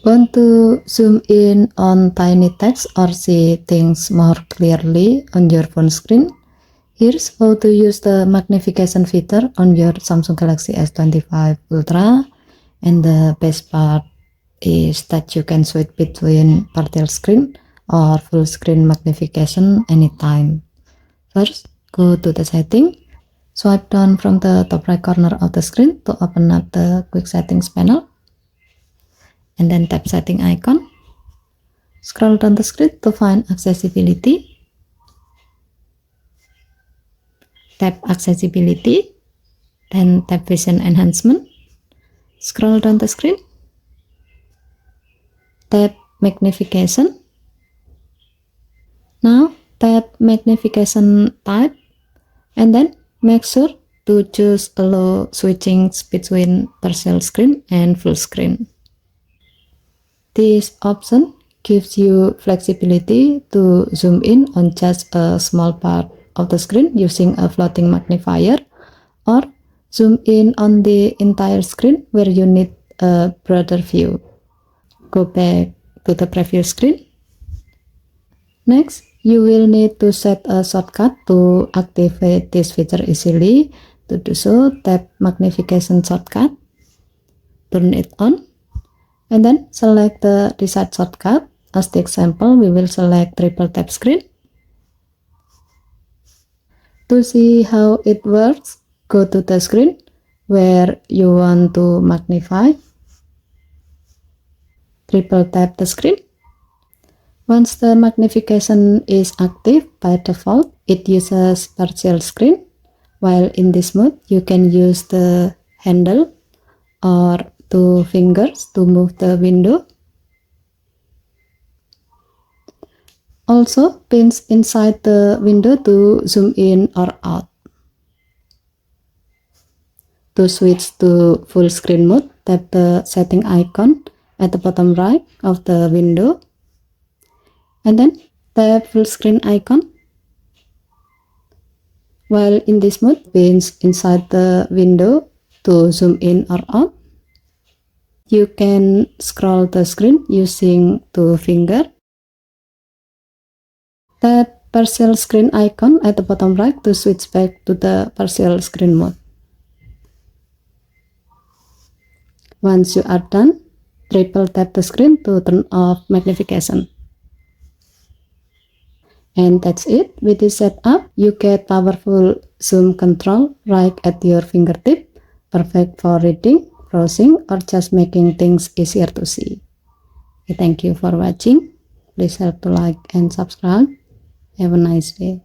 Want to zoom in on tiny text or see things more clearly on your phone screen? Here's how to use the magnification feature on your Samsung Galaxy S25 Ultra. And the best part is that you can switch between partial screen or full screen magnification anytime. First, go to the setting. Swipe down from the top right corner of the screen to open up the quick settings panel. And then tap setting icon. Scroll down the screen to find accessibility. Tap accessibility, then tap vision enhancement. Scroll down the screen. Tap magnification. Now tap magnification type and then make sure to choose allow switching between partial screen and full screen. This option gives you flexibility to zoom in on just a small part of the screen using a floating magnifier, or zoom in on the entire screen where you need a broader view. Go back to the previous screen. Next, you will need to set a shortcut to activate this feature easily. To do so, tap magnification shortcut, turn it on, and then select the desired shortcut. As the example, we will select triple tap screen. To see how it works, go to the screen where you want to magnify. Triple tap the screen. Once the magnification is active, by default, it uses partial screen. While in this mode, you can use the handle or 2 fingers to move the window. Also, pins inside the window to zoom in or out. To switch to full screen mode, tap the setting icon at the bottom right of the window. And then tap full screen icon. While in this mode, pins inside the window to zoom in or out. You can scroll the screen using 2 fingers. Tap partial screen icon at the bottom right to switch back to the partial screen mode. Once you are done, triple tap the screen to turn off magnification. And that's it. With this setup, you get powerful zoom control right at your fingertip, perfect for reading, browsing, or just making things easier to see. Thank you for watching. Please help to like and subscribe. Have a nice day.